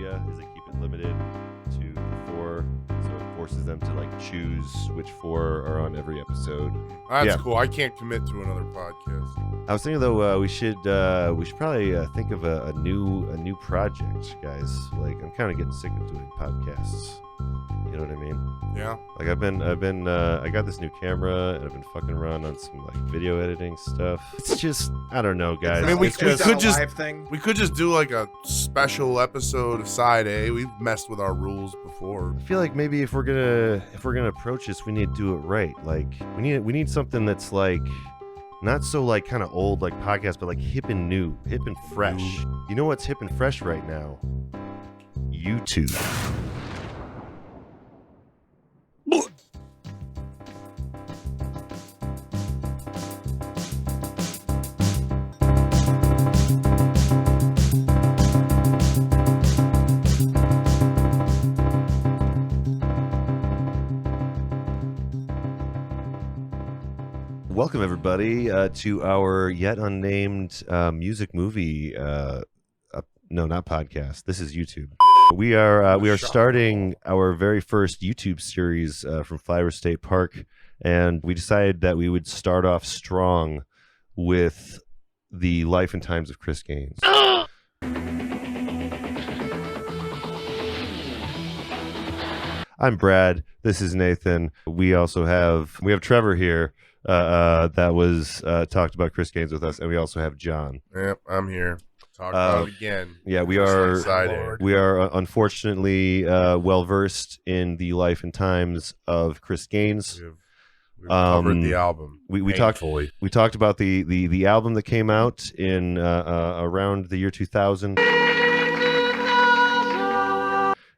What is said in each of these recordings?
criteria is they keep it limited to 4, so it forces them to like choose which 4 are on every episode. That's cool. I can't commit to another podcast. I was thinking though, we should probably think of a new project, guys. Like I'm kind of getting sick of doing podcasts. You know what I mean? Yeah. Like I got this new camera and I've been fucking around on some like video editing stuff. It's just, I don't know, guys. I mean, we could just do like a special episode of Side A. We've messed with our rules before. I feel like maybe if we're gonna approach this, we need to do it right. Like we need something that's like not so like kind of old like podcast, but like hip and new, hip and fresh. You know what's hip and fresh right now? YouTube. Welcome everybody to our yet unnamed music movie. No, not podcast. This is YouTube. We are starting our very first YouTube series from Flyover State Park, and we decided that we would start off strong with the life and times of Chris Gaines. I'm Brad. This is Nathan. We also have Trevor here. That was talked about Chris Gaines with us, and we also have John. Yep, I'm here. Talk about it again. Yeah, we are unfortunately well versed in the life and times of Chris Gaines. We've covered the album. We talked about the album that came out in around the year 2000,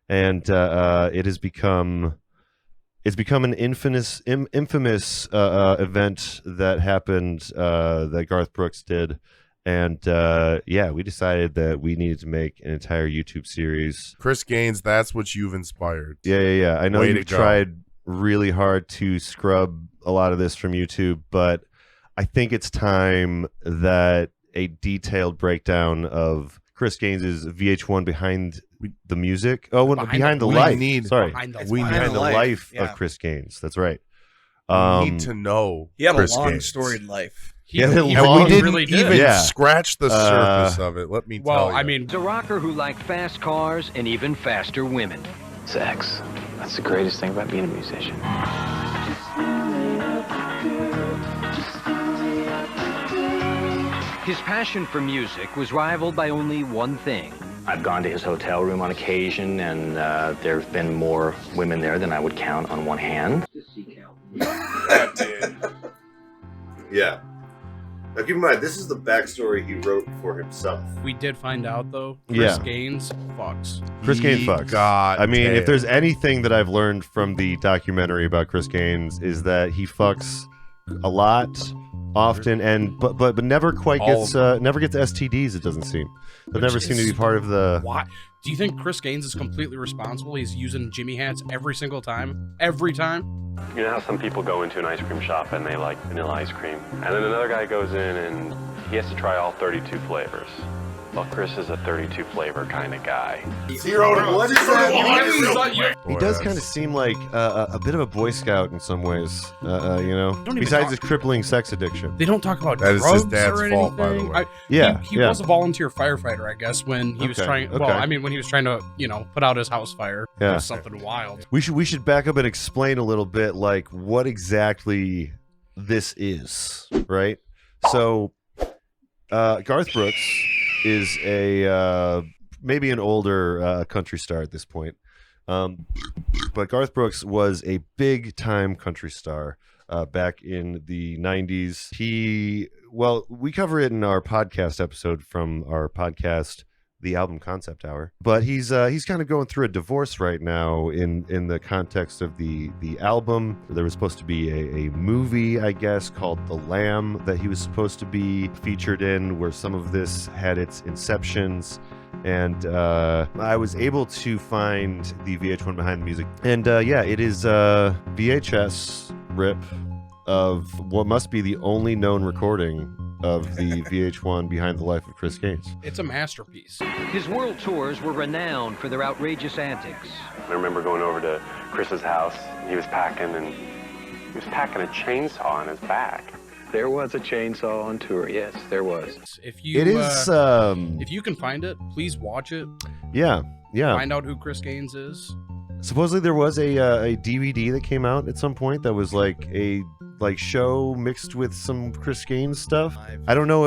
and it has become. It's become an infamous event that happened that Garth Brooks did, and we decided that we needed to make an entire YouTube series. Chris Gaines, that's what you've inspired. Yeah. I know you've tried really hard to scrub a lot of this from YouTube, but I think it's time that a detailed breakdown of Chris Gaines' VH1 behind the music. Oh, behind the life. Behind the life of Chris Gaines. That's right. We need to know. He had Chris a long, Gaines. storied life. We didn't even scratch the surface of it. Let me tell you. Well, I mean, he's a rocker who liked fast cars and even faster women. Sex. That's the greatest thing about being a musician. His passion for music was rivaled by only one thing. I've gone to his hotel room on occasion, and there have been more women there than I would count on one hand. Yeah. Now keep in mind, this is the backstory he wrote for himself. we did find out, though, Chris Gaines fucks. Chris Gaines fucks. I mean, if there's anything that I've learned from the documentary about Chris Gaines is that he fucks a lot, often, and but never quite gets STDs. It doesn't seem. That never seem to be part of the. Why? Do you think Chris Gaines is completely responsible? He's using Jimmy hats every single time. Every time. You know how some people go into an ice cream shop and they like vanilla ice cream, and then another guy goes in and he has to try all 32 flavors. Well, Chris is a 32 flavor kind of guy. 0 to 1 is that? He does kind of seem like a bit of a Boy Scout in some ways, you know. Besides his crippling sex addiction. They don't talk about that drugs is his dad's or fault, by the anything. way. He was a volunteer firefighter, I guess, when he was trying. Well, I mean, when he was trying to, put out his house fire. Yeah. It was something wild. We should back up and explain a little bit, like what exactly this is, right? So, Garth Brooks is a maybe an older country star at this point, but Garth Brooks was a big time country star back in the 90s. We cover it in our podcast episode from our podcast, The Album Concept Hour, but he's kind of going through a divorce right now in the context of the album. There was supposed to be a movie, I guess, called The Lamb that he was supposed to be featured in, where some of this had its inceptions. And I was able to find the VH1 behind the music, and it is a VHS rip of what must be the only known recording of the VH1 Behind the Life of Chris Gaines. It's a masterpiece. His world tours were renowned for their outrageous antics. I remember going over to Chris's house. He was packing a chainsaw on his back. There was a chainsaw on tour. Yes, there was. If you if you can find it, please watch it. Yeah. Find out who Chris Gaines is. Supposedly there was a DVD that came out at some point that was like a show mixed with some Chris Gaines stuff. I don't know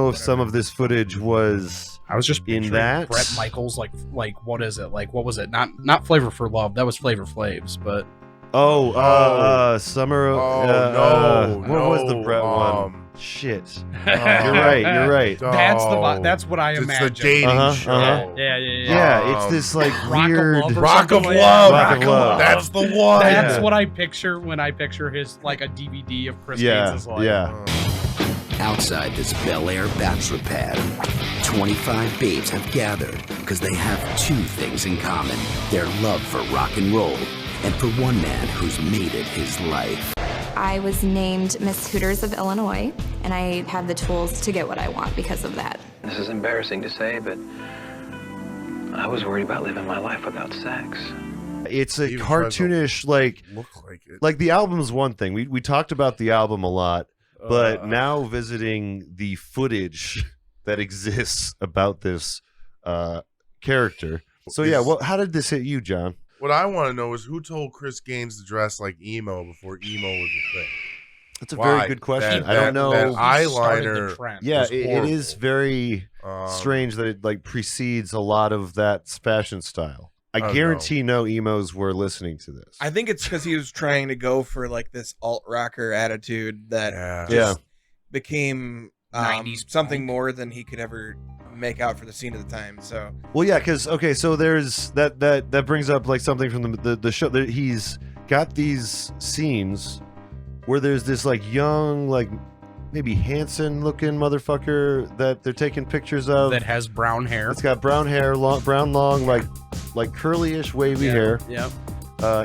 if some of this footage was I was just in that Bret Michaels like what is it? Like what was it? Not Flavor for Love. That was Flavor Flav's, but Summer. What was the Bret one? Shit. You're right. That's what I It's imagined. the dating show. Yeah. It's this like Rock of weird Love or Rock of something like Love. that. Rock of Love. That's the one. That's what I picture when I picture his like a DVD of Chris Gaines' life. Outside this Bel Air bachelor pad, 25 babes have gathered because they have two things in common: their love for rock and roll, and for one man who's made it his life. I was named Miss Hooters of Illinois, and I have the tools to get what I want because of that. This is embarrassing to say, but I was worried about living my life without sex. It's a Even cartoonish look like it. like the album's one thing. We talked about the album a lot, but now visiting the footage that exists about this character. So yeah, how did this hit you, John? What I want to know is who told Chris Gaines to dress like emo before emo was a thing. That's a very good question. I don't know. That Started the eyeliner. trend. Yeah, was it horrible. is very strange that it like precedes a lot of that fashion style. I don't guarantee no emos were listening to this. I think it's because he was trying to go for like this alt rocker attitude that Yeah. became 90s something punk. more than he could ever make out for the scene at the time. So Well, yeah, because so there's that brings up like something from the show. That he's got these scenes where there's this like young, like maybe Hanson looking motherfucker that they're taking pictures of. That has brown hair. It's got brown hair, brown long, like curly-ish wavy hair. Yep.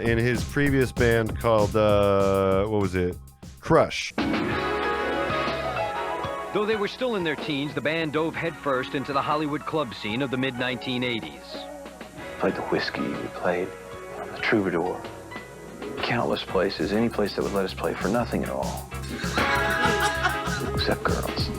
In his previous band called what was it? Crush. Though they were still in their teens, the band dove headfirst into the Hollywood club scene of the mid-1980s. Played the Whiskey, we played the Troubadour. Countless places, any place that would let us play for nothing at all. Except girls.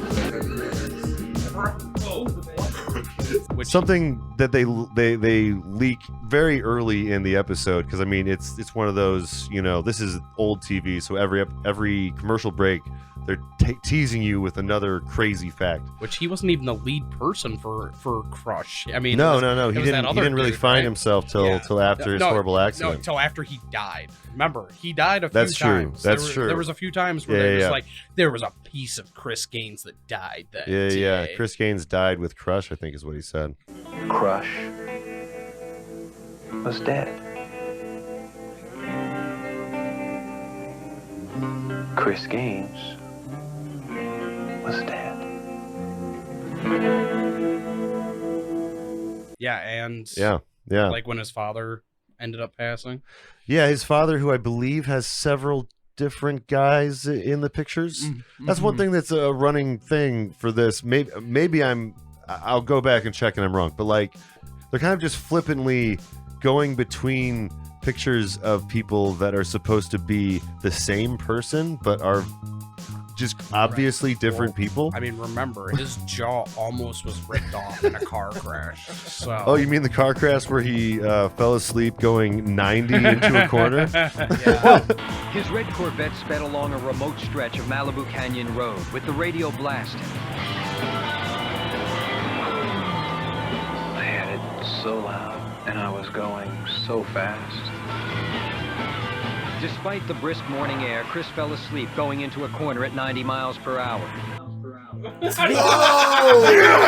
Something that they leak very early in the episode, because I mean it's one of those, this is old TV, so every commercial break they're teasing you with another crazy fact. Which he wasn't even the lead person for Crush. I mean, No, it he was that didn't other really dude, find right? himself till after his horrible No, accident. until after he died. Remember, he died a few That's true. times. That's there true. There was a few times where there was like there was a piece of Chris Gaines that died that day. Yeah. Chris Gaines died with Crush, I think is what he said. Crush was dead. Chris Gaines was dead. Yeah, and Yeah. like when his father ended up passing. Yeah, his father, who I believe has several different guys in the pictures. That's one thing that's a running thing for this. Maybe I'll go back and check and I'm wrong, but like they're kind of just flippantly going between pictures of people that are supposed to be the same person but are just obviously different people. I mean, remember, his jaw almost was ripped off in a car crash. So. Oh, you mean the car crash where he fell asleep going 90 into a corner? Yeah. His red Corvette sped along a remote stretch of Malibu Canyon Road with the radio blasting. I had it so loud, and I was going so fast. Despite the brisk morning air, Chris fell asleep going into a corner at 90 miles per hour.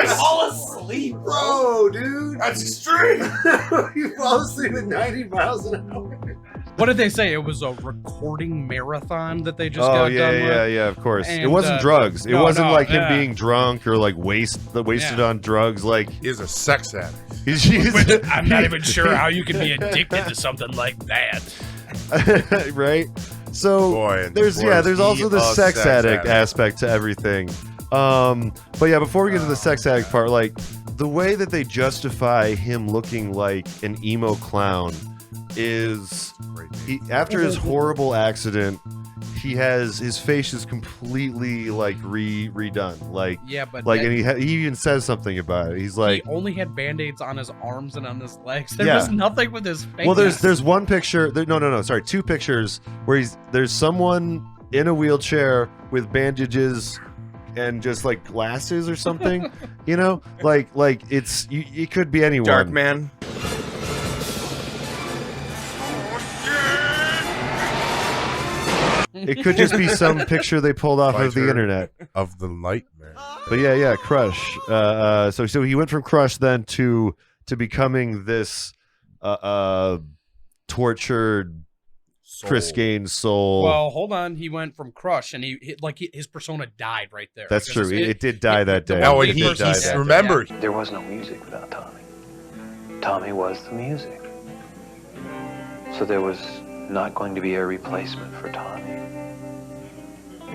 fall asleep, Bro, dude. That's extreme. You fall asleep at 90 miles an hour. What did they say? It was a recording marathon that they just got done with? Yeah, of course. It And, wasn't drugs. It no, wasn't no, like him yeah. being drunk or like wasted on drugs. Like He is a sex addict. I'm not even sure how you can be addicted to something like that. right? So Boy, there's was there's he also the a sex addict addict. aspect to everything. But yeah, before we get to the sex addict part, like the way that they justify him looking like an emo clown is after his horrible accident, his face is completely like redone. Like Yeah, but like, and he even says something about it. He's like, he only had band-aids on his arms and on his legs. There Yeah. was nothing with his face. well, there's one picture. Sorry, two pictures where there's someone in a wheelchair with bandages and just like glasses or something. You know, like it could be anyone. Dark man. It could just be some picture they pulled off of the Fighter internet of the nightmare. But yeah, Crush. So he went from Crush then to becoming this tortured Chris Gaines soul. Well, hold on. He went from Crush, and his persona died right there. That's because true. It did die that day. Oh, It and did die that day. remember, There was no music without Tommy. Tommy was the music. So there was not going to be a replacement for Tommy.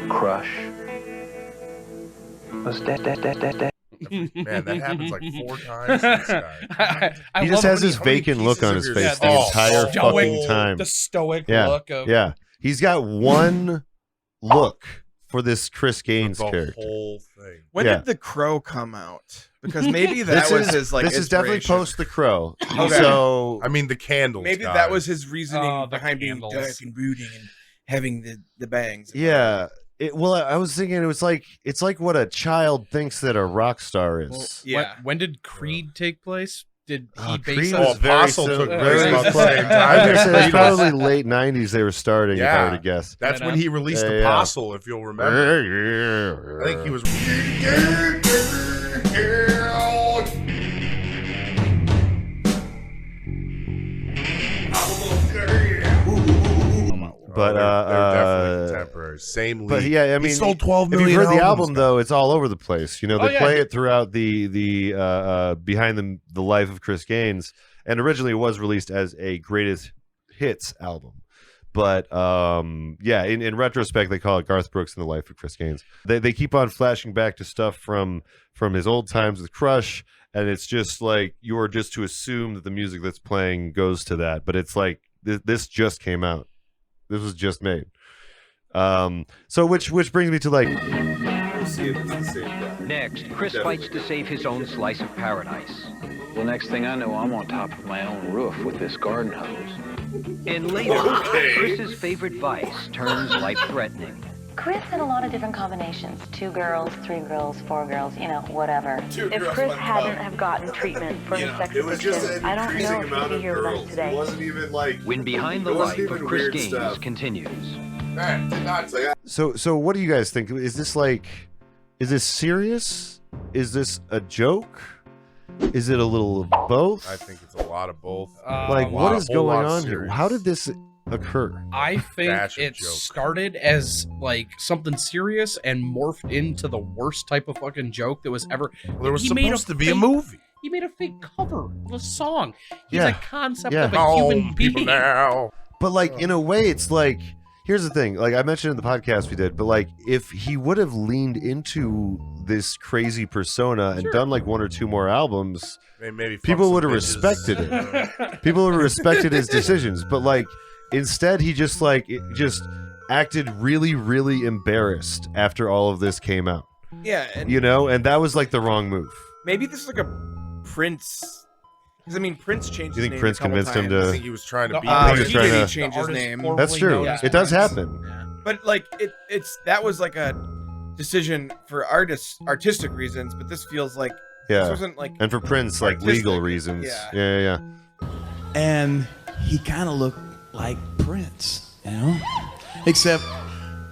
Crush was dead. man, that happens like 4 times. To this guy. He just has this vacant look on his face the entire fucking time. The stoic Yeah, look of yeah. He's got one look for this Chris Gaines the character. whole thing. When Yeah. did The Crow come out? Because maybe that was his like. This is definitely inspiration. post The Crow. Okay. So I mean, the candles. Maybe guys. that was his reasoning Oh, the behind being candles. dark and brooding and having the bangs. yeah. Well, I was thinking it's like what a child thinks that a rock star is. Yeah. When did Creed take place? Did he base Creed it- was very Apostle soon. took very place about the close. same I time. was gonna say it's Creed was- probably late '90s. They were starting. If I were to guess. That's Right when on. he released Yeah, Apostle, if you'll remember. I think he was. But they're definitely contemporary. Same league. But yeah, I mean, he sold 12 if million. you've heard the albums, album though, it's all over the place. You know, Oh, they yeah. play it throughout the behind the life of Chris Gaines, and originally it was released as a greatest hits album. But yeah, in retrospect, they call it Garth Brooks and the Life of Chris Gaines. They keep on flashing back to stuff from his old times with Crush, and it's just like you're just to assume that the music that's playing goes to that. But it's like this just came out. This was just made. So which brings me to like. We'll see if it's the same guy. Next, Chris fights to save his own slice of paradise. Well, next thing I know, I'm on top of my own roof with this garden hose. And later, Chris's favorite vice turns life-threatening. Chris had a lot of different combinations. 2 girls, 3 girls, 4 girls, whatever. If Chris hadn't have gotten treatment for his sex addiction, I don't know if he'd be here with us today. wasn't even like When Behind the Life of Chris Gaines continues. Man, did not say that. So what do you guys think? Is this serious? Is this a joke? Is it a little of both? I think it's a lot of both. Like, A what lot- is a whole going lot on here? serious. How did this occur? I think Fashion it joke. started as like something serious and morphed into the worst type of fucking joke that was ever. Well, there was He made supposed to be a fake- movie. He made a fake cover of a song. He's Yeah. a concept Yeah. of a human Home people being. now. But like in a way, it's like here's the thing. Like I mentioned in the podcast we did, but like if he would have leaned into this crazy persona and Sure. done like 1 or 2 more albums, Maybe fuck people some would have bitches. respected it. People would have respected his decisions. But like instead, he just acted really, really embarrassed after all of this came out. Yeah, and You know, and that was like the wrong move. maybe this is like a Prince. Because I mean, Prince changed. You his think name Prince a couple convinced him times. I to? think he was trying to The be. artist- Prince. trying to- He the changed his artist name. formerly That's true. known as It does Prince. happen. Yeah. But like that was like a decision for artistic reasons. But this feels like this Yeah, wasn't like and for Prince, like artistic. legal reasons. Yeah. Yeah. And he kind of looked like Prince, you know? Except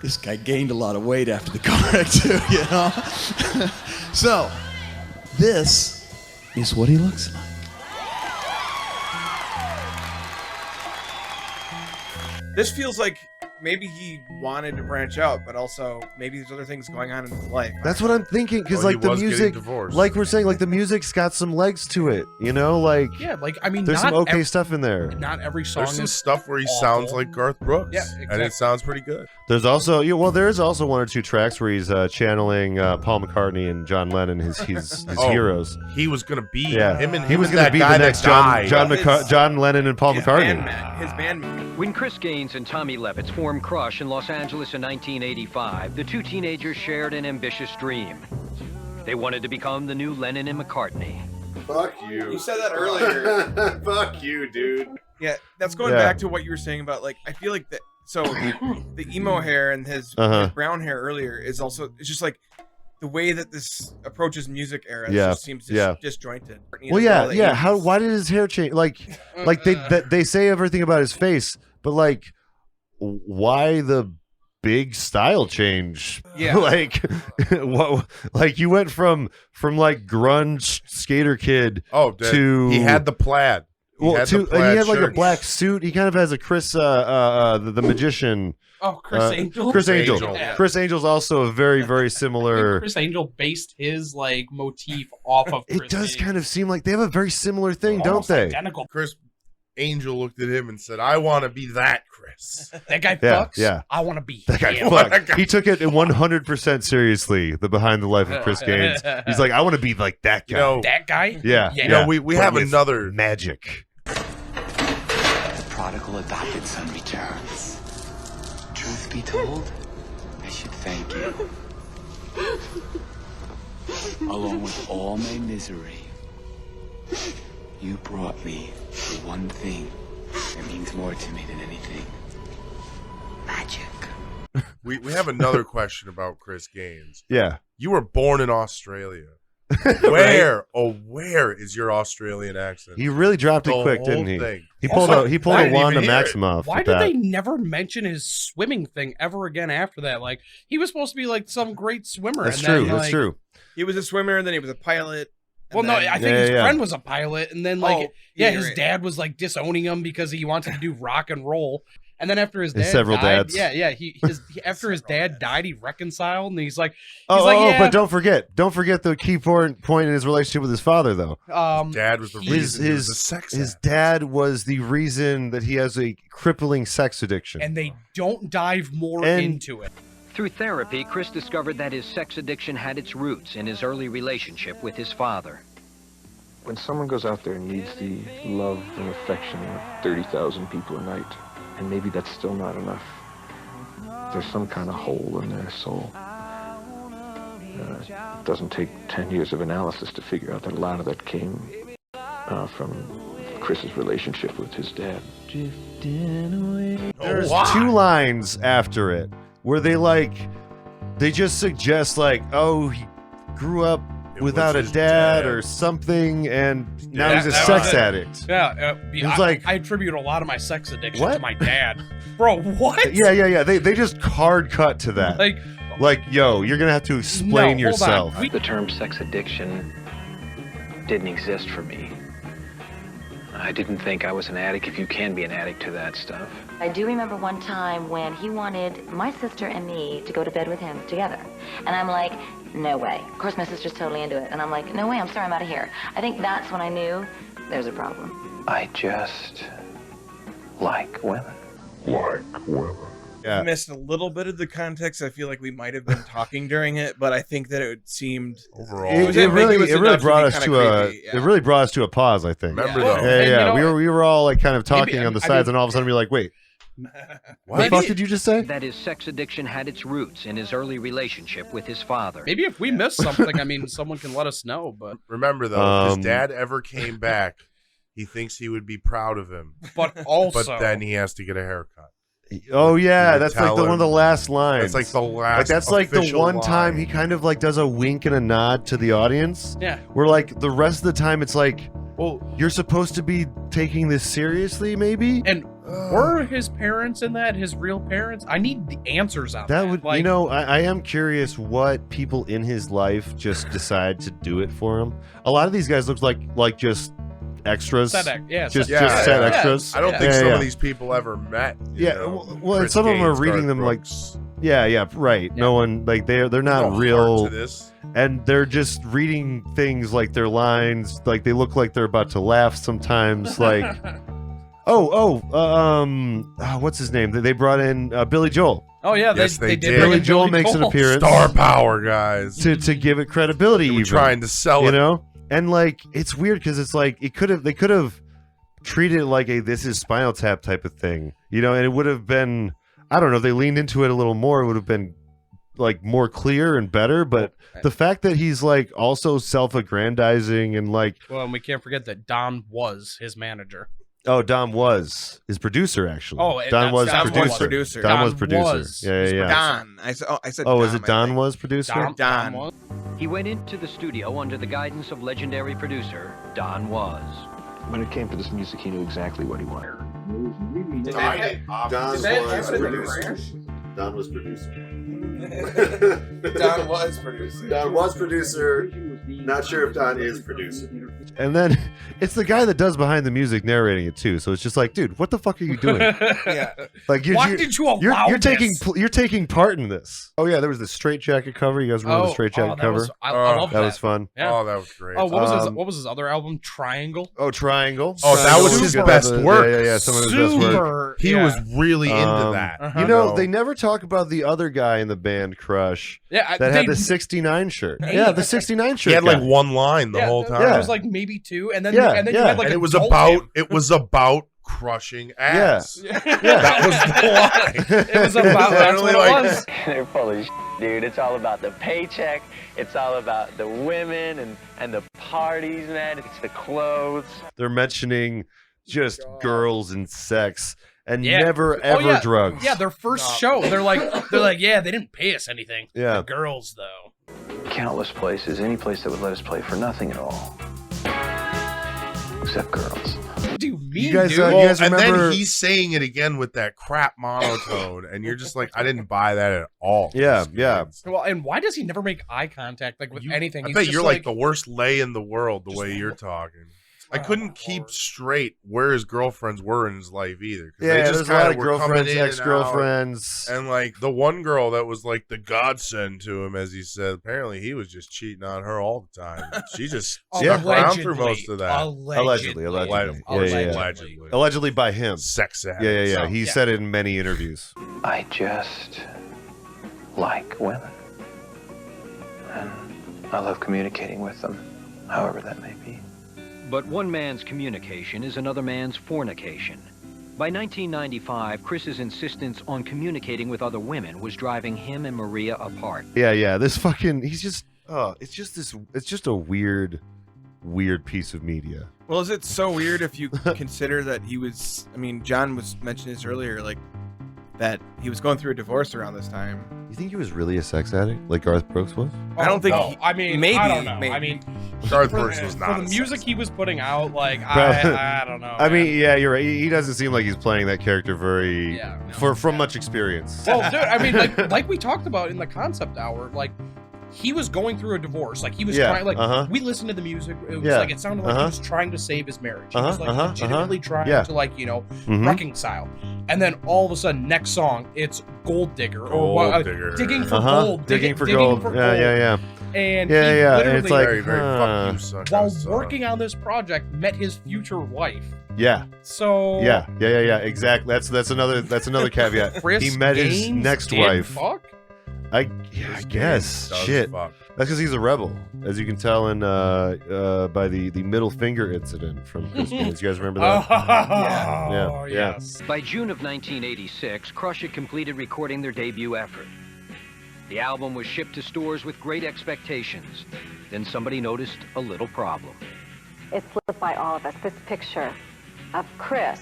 this guy gained a lot of weight after the car wreck too, you know? So, this is what he looks like. this feels like maybe he wanted to branch out, but also maybe there's other things going on in his life. That's what I'm thinking, because Well, like he the was getting music, divorced. like we're saying, like the music's got some legs to it. You know, like Yeah, like I mean, there's not some okay ev- stuff in there. Not every song There's some is stuff where he awful. sounds like Garth Brooks. Yeah, And exactly. it sounds pretty good. There's also, there is also one or two tracks where he's channeling Paul McCartney and John Lennon, his Oh, heroes. He was gonna be Yeah, him and he was and gonna that be guy the next that John died. John Lennon and Paul McCartney. His bandmate. When Chris Gaines and Tommy Levitz formed Crush in Los Angeles in 1985, the two teenagers shared an ambitious dream. They wanted to become the new Lennon and McCartney. Fuck you. You said that earlier. Fuck you, dude. Yeah, that's going back to what you were saying about, like, I feel like that. So the emo hair and his brown hair earlier is also, it's just like the way that this approaches music era just seems disjointed. Well, yeah. Why did his hair change? Like they say everything about his face, but like, why the big style change? Yeah. Like, what? Like you went from like grunge skater kid. To he had the plaid. He had the and he plaid had like a shirt. black suit. He kind of has a Chris, the magician. Oh, Chris Angel. Chris Angel. Yeah. Chris Angel's also a very, very similar. Chris Angel based his like motif off of. It does kind of seem like they have a very similar thing, don't Almost they? Identical. Chris Angel looked at him and said, "I want to be that Chris." That guy Yeah, fucks. yeah. I want to be That guy him. fucked. He took it 100% seriously. The behind the life of Chris Gaines. He's like, I want to be like that guy. You know, that guy. Yeah. You know, we But have with another magic. The prodigal adopted son returns. Truth be told, I should thank you. Along with all my misery, you brought me the one thing that means more to me than anything. Magic. we have another question about Chris Gaines. Yeah. You were born in Australia. Where is your Australian accent? He really dropped it The quick, whole didn't he? thing. He pulled Also, a why- Wanda even hear it. Maximoff. Why with did that. they never mention his swimming thing ever again after that? Like he was supposed to be like some great swimmer. That's and true. Then, That's like, true. He was a swimmer, and then he was a pilot. Well, no, I think his friend was a pilot, and then like, you're his right. dad was like disowning him because he wanted to do rock and roll. And then after his dad several died, dads. After his dad died, he reconciled, and he's like, But don't forget the key point in his relationship with his father, though. Dad was the reason. He was a sex his addict. dad was the reason that he has a crippling sex addiction. and they don't dive more And- into it. Through therapy, Chris discovered that his sex addiction had its roots in his early relationship with his father. When someone goes out there and needs the love and affection of 30,000 people a night, and maybe that's still not enough, there's some kind of hole in their soul. It doesn't take 10 years of analysis to figure out that a lot of that came from Chris's relationship with his dad. There's two lines after it where they just suggest like, oh, he grew up without a his dad dad. or something, and now Yeah, he's a that sex was it. addict. Yeah, was like- I attribute a lot of my sex addiction What? to my dad. Bro, what? Yeah. They just hard cut to that. Like, yo, you're gonna have to explain No, hold on. yourself. The term sex addiction didn't exist for me. I didn't think I was an addict if you can be an addict to that stuff. I do remember one time when he wanted my sister and me to go to bed with him together. And I'm like, no way. Of course, my sister's totally into it. And I'm like, no way, I'm sorry, I'm out of here. I think that's when I knew there's a problem. I just like women. Yeah. I missed a little bit of the context. I feel like we might have been talking during it, but I think that it seemed Overall, It ambiguous really enough to brought be us kinda to a creepy, yeah. it really brought us to a pause, I think. Remember Yeah. though. Yeah, And, yeah. you know, we were all like kind of talking maybe- on the I sides, mean- and all of a sudden we're like, wait, what the Maybe- fuck did you just say? That his sex addiction had its roots in his early relationship with his father. Maybe if we missed something, I mean, someone can let us know. But Remember though, if Um, his dad ever came back, he thinks he would be proud of him. also, But then he has to get a haircut. Oh yeah, You that's like tell one of the him. last lines. That's like the last. Like that's like the official one time line. he kind of like does a wink and a nod to the audience. yeah, Where like the rest of the time it's like, Well, you're supposed to be taking this seriously, maybe. and were his parents in that his real parents? I need the answers on that. That would, like, you know, I am curious what people in his life just decide to do it for him. A lot of these guys look like just extras. Just set extras. I don't think some of these people ever met. You know, well, and some of them are reading them Brooks. like, right. Yeah. No one like they're not no real. heart to this. And they're just reading things like their lines, like they look like they're about to laugh sometimes. Like, what's his name? They brought in Billy Joel. Oh yeah, Yes, they did. did. Billy Joel makes an appearance. Star power, guys. to give it credibility. They were even, trying to sell it. you know. And like, it's weird because it's like they could have treated it like a "this is Spinal Tap" type of thing, you know, and it would have been, I don't know, if they leaned into it a little more, it would have been like more clear and better. But the fact that he's like also self-aggrandizing and like, Well, and we can't forget that Don was his manager. oh, Don was his producer actually. Oh, Don was Don was producer. producer. Don was Don producer. was. Yeah. Don. I said. Oh, Dom, is it I Don think. was producer? Don. was. He went into the studio under the guidance of legendary producer Don Was. When it came to this music, he knew exactly what he wanted. Don was producer. Don was producer. Don was producer. Not sure if Don is producer. And then it's the guy that does behind the music narrating it too. So it's just like, dude, what the fuck are you doing? Yeah. Like, Why did you allow you're this? you're taking part in this. Oh yeah, there was the Straight Jacket cover. You guys remember the Straight Jacket cover? I love that was fun. Yeah. Oh, that was great. Oh, what was his other album? Triangle. Oh, Triangle. Oh, that was his best work. Yeah, some of his best work. Super. He was really into that. You know, they never talk about the other guy in the band, Crush. Yeah, that had the 69 shirt. Yeah, the 69 shirt. He had guy. like one line the whole time. There was like maybe two, and then you had like and a it was gold about crushing ass. Yeah. That was the line. It was about that's what it was. They're full of shit, dude. It's all about the paycheck. It's all about the women and the parties, man. It's the clothes. They're mentioning just girls and sex and never ever drugs. Yeah, their first show, they're like, yeah, they didn't pay us anything. Yeah. The girls though. Countless places, any place that would let us play for nothing at all. Except girls. What do you mean, You guys, dude? you guys and remember? then he's saying it again with that crap monotone, and you're just like, I didn't buy that at all. Yeah. Well, and why does he never make eye contact like with anything? I He's bet just you're like the worst lay in the world the way you're talking. I couldn't keep straight where his girlfriends were in his life either. Yeah, they just there's a lot of were coming girlfriends, in and ex-girlfriends. And like the one girl that was like the godsend to him, as he said, apparently he was just cheating on her all the time. She just stuck around through most of that. Allegedly. Allegedly. Allegedly by him. Sex addicts. Yeah. He said it in many interviews. I just like women. And I love communicating with them, however that may be. But one man's communication is another man's fornication. By 1995, Chris's insistence on communicating with other women was driving him and Maria apart. Yeah. This fucking, he's just, it's just a weird piece of media. Well, is it so weird if you consider that he was, I mean, John was mentioning this earlier, like, that he was going through a divorce around this time. You think he was really a sex addict, like Garth Brooks was? I don't think. I mean, maybe. I don't know. Maybe. I mean, Garth Brooks was not for the music he was putting out. Like, Bro, I don't know. I mean, yeah, you're right. He doesn't seem like he's playing that character very from much experience. Well, dude, I mean, like we talked about in the concept hour, like he was going through a divorce. Like he was trying. Like we listened to the music. It was like it sounded like he was trying to save his marriage. He was like legitimately trying to like reconcile. And then all of a sudden, next song, it's Gold Digger or Digging for Gold. Digging for gold. Yeah. And And it's like very, very fuck you, sucker. while working on this project, met his future wife. Yeah. So Yeah. Exactly. That's another caveat. Chris He met his Gaines next did wife. Fuck? I guess. Shit. Fuck. That's because he's a rebel, as you can tell in by the middle finger incident from Chris Gaines. You guys remember that? Oh, Yeah. By June of 1986, Crush had completed recording their debut effort. The album was shipped to stores with great expectations. Then somebody noticed a little problem. It slipped by all of us, this picture of Chris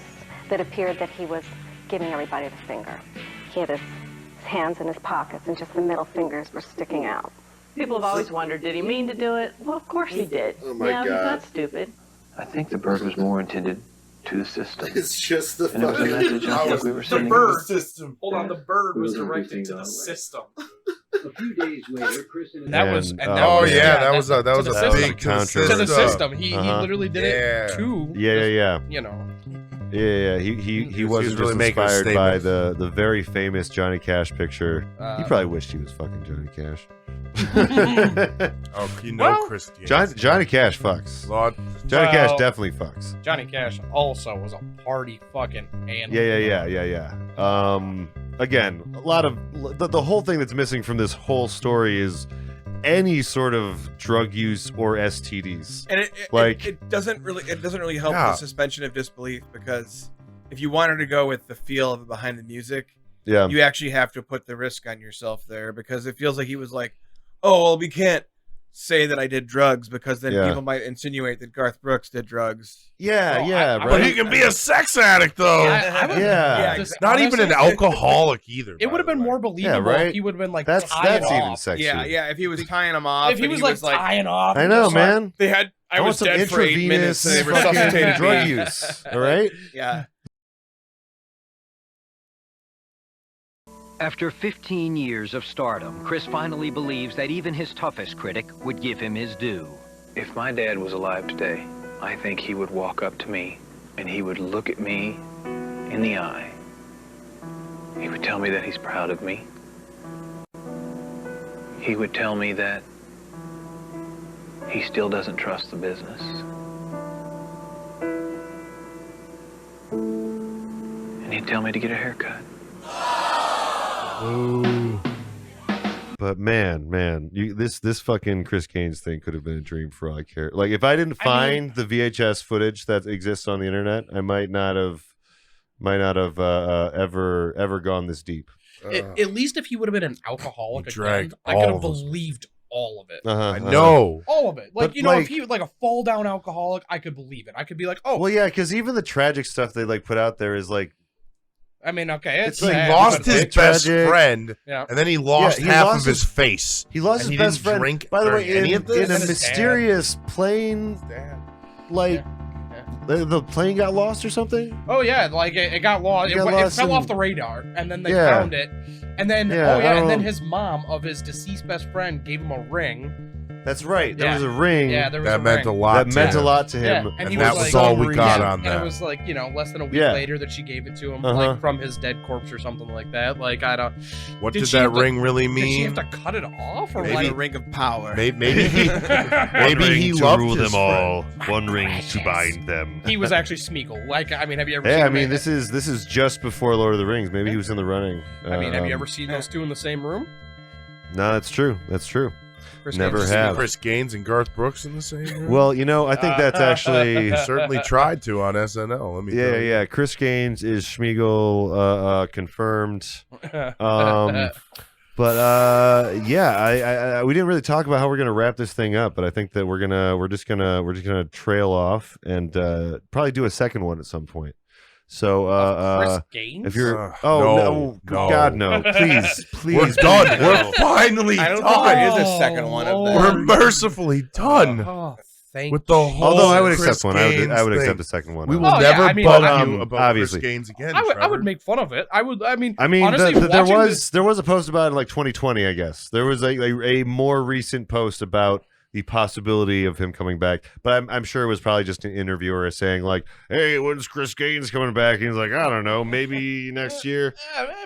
that appeared that he was giving everybody the finger. He had his hands in his pockets and just the middle fingers were sticking out. People have always wondered, did he mean to do it? Well, of course he did. Oh my God. He's God. not stupid. I think the bird was more intended to the system. It's just the And it was a message I think we were sending. Hold on, the bird was directed to the system. A few days later, Chris and that was that was a big counter to the system. He literally did it to you know. Yeah. He wasn't really just inspired by the very famous Johnny Cash picture. He probably wished he was fucking Johnny Cash. Chris. Johnny Cash fucks. Johnny Cash definitely fucks. Johnny Cash also was a party fucking animal. Yeah. Again, a lot of the whole thing that's missing from this whole story is any sort of drug use or STDs. And it doesn't really help the suspension of disbelief, because if you wanted to go with the feel of it behind the music, you actually have to put the risk on yourself there, because it feels like he was like, oh, well, we can't say that I did drugs because then people might insinuate that Garth Brooks did drugs. Right. But he can be a sex addict, though. Not even an alcoholic either. It would have been more believable if he would have been like, that's even sexy. Yeah, if he was tying them off. If he was like tying off. I know, man. They had, I was dead for 8 minutes and they resuscitated drug use. All right? Yeah. After 15 years of stardom, Chris finally believes that even his toughest critic would give him his due. If my dad was alive today, I think he would walk up to me and he would look at me in the eye. He would tell me that he's proud of me. He would tell me that he still doesn't trust the business. And he'd tell me to get a haircut. Ooh. But man, this fucking Chris Gaines thing could have been a dream for all I care. Like, if I didn't find the VHS footage that exists on the internet, I might not have ever gone this deep. At least if he would have been an alcoholic again, I could have believed all of it. I know. All of it. Like, if he was like a fall down alcoholic, I could believe it. I could be like, oh. Well, yeah, because even the tragic stuff they like put out there is like, I mean, okay, he lost his best friend, and then he lost half of his face. He lost his best friend. Drink by the way, in a this? mysterious plane, like the plane got lost or something. Oh yeah, like it got lost. It fell off the radar, and then they found it, and then and then his mom of his deceased best friend gave him a ring. That's right. There was a ring. Yeah, there was that a meant ring. a lot. That meant a lot to him. Yeah, and that was all we got on that. And it was like, less than a week later that she gave it to him, like from his dead corpse or something like that. Like, I don't. What did that ring really mean? Did she have to cut it off, or maybe a ring of power? Maybe he to loved rule his them all. One ring to bind them. He was actually Smeagol. Like, I mean, have you ever? Yeah, I mean, this is just before Lord of the Rings. Maybe he was in the running. I mean, have you ever seen those two in the same room? No, that's true. That's true. Never have. Chris Gaines and Garth Brooks in the same room? Well, I think that's actually certainly tried to on SNL. Let me tell you. Yeah. Chris Gaines is Smeagol confirmed. But we didn't really talk about how we're gonna wrap this thing up, but I think that we're just gonna trail off and probably do a second one at some point. So, Chris Gaines? if you're, no, God, no, please, we're done. We're finally done. I don't think there is a second one of that. We're mercifully done. With the whole although I would Chris accept one, I would accept thing. the second one. We will never bug you about obviously. Chris Gaines again. I would make fun of it. I mean, honestly, honestly, there was a post about it in like 2020. I guess there was a more recent post about the possibility of him coming back, but I'm sure it was probably just an interviewer saying like, "Hey, when's Chris Gaines coming back?" And he's like, "I don't know, maybe next year."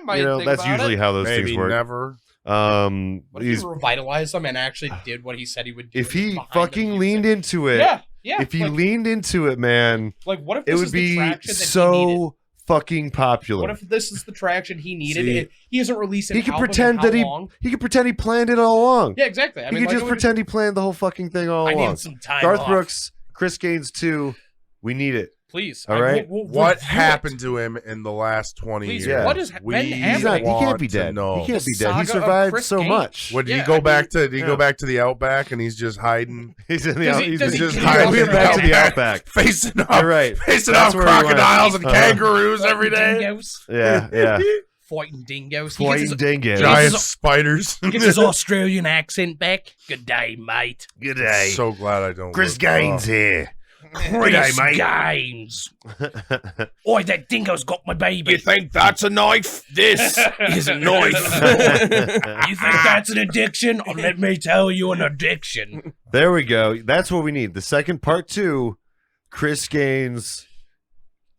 That's usually how those things work. Never. What if he revitalized him and actually did what he said he would do? If he fucking leaned into it, yeah. If he leaned into it, man, like what if it would be so fucking popular. What if this is the traction he needed? He hasn't released an he could album pretend in that long? he could pretend he planned it all along. Yeah, exactly. He could just pretend he planned the whole fucking thing all along. I need some time Garth off. Brooks, Chris Gaines 2, we need it. Please. All right. What happened to him in the last 20 years? Yeah. What has been happening? He can't be dead. He can't be dead. He survived so much. What did he go back to? Did he go back to the Outback and he's just hiding? He's in the He's just hiding. hiding Back to the Outback, facing off. You're right. Facing off crocodiles and kangaroos every day. Dingoes. Yeah. Fighting dingoes. Giant spiders. He gets his Australian accent back. Good day, mate. Good day. So glad I don't. Chris Gaines here. Chris Gaines. Oi, that dingo's got my baby. You think that's a knife? This is a knife. You think that's an addiction? Oh, let me tell you an addiction. There we go. That's what we need. The second part 2, Chris Gaines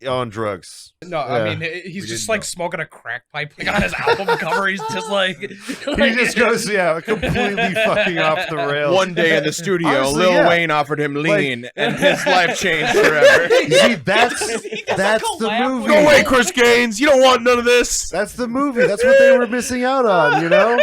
on drugs. No, I mean, he's just like smoking a crack pipe like on his album cover. He's just like he just goes, completely fucking off the rails. One day in the studio, honestly, Lil Wayne offered him lean, and his life changed forever. See, that's the movie. Go away, Chris Gaines. You don't want none of this. That's the movie. That's what they were missing out on, you know?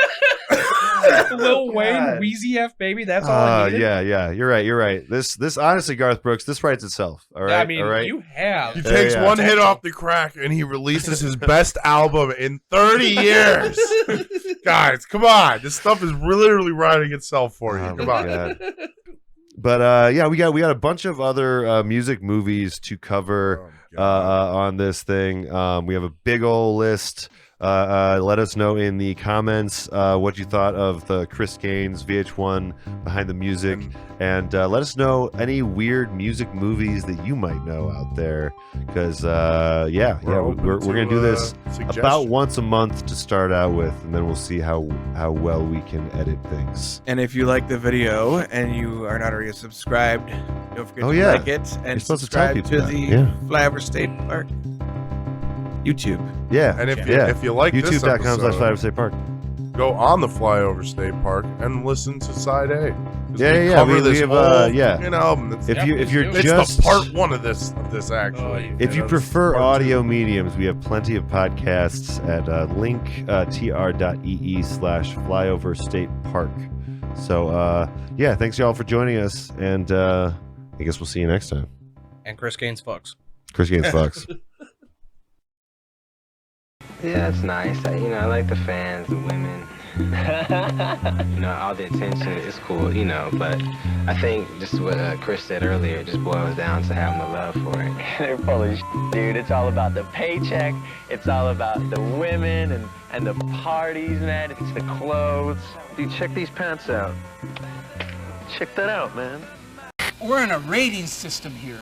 Lil Wayne, Wheezy F baby, that's all I needed. Yeah, you're right. This honestly, Garth Brooks, this writes itself. All right. I mean, you have. He takes one hit off the crack and he releases his best album in 30 years. Guys, come on. This stuff is literally writing itself for you. Come on. God. But we got a bunch of other music movies to cover on this thing. We have a big old list. Let us know in the comments what you thought of the Chris Gaines VH1 Behind the Music, and let us know any weird music movies that you might know out there, because we're gonna do this about once a month to start out with, and then we'll see how well we can edit things. And if you like the video and you are not already subscribed, don't forget to like it and subscribe to the Flyover State Park YouTube. Yeah. And if you like this episode, YouTube.com/Flyover State Park. Go on the Flyover State Park and listen to Side A. Yeah. We have album. If you're it's just the part 1 of this actually. If you prefer audio mediums, we have plenty of podcasts at linktr.ee/Flyover State Park. So thanks y'all for joining us, and I guess we'll see you next time. And Chris Gaines fucks. Chris Gaines fucks. Yeah, it's nice. I like the fans, the women. All the attention is cool, but I think just what Chris said earlier, it just boils down to having the love for it. They're full of dude. It's all about the paycheck. It's all about the women and the parties, man. It's the clothes. Dude, check these pants out. Check that out, man. We're in a rating system here.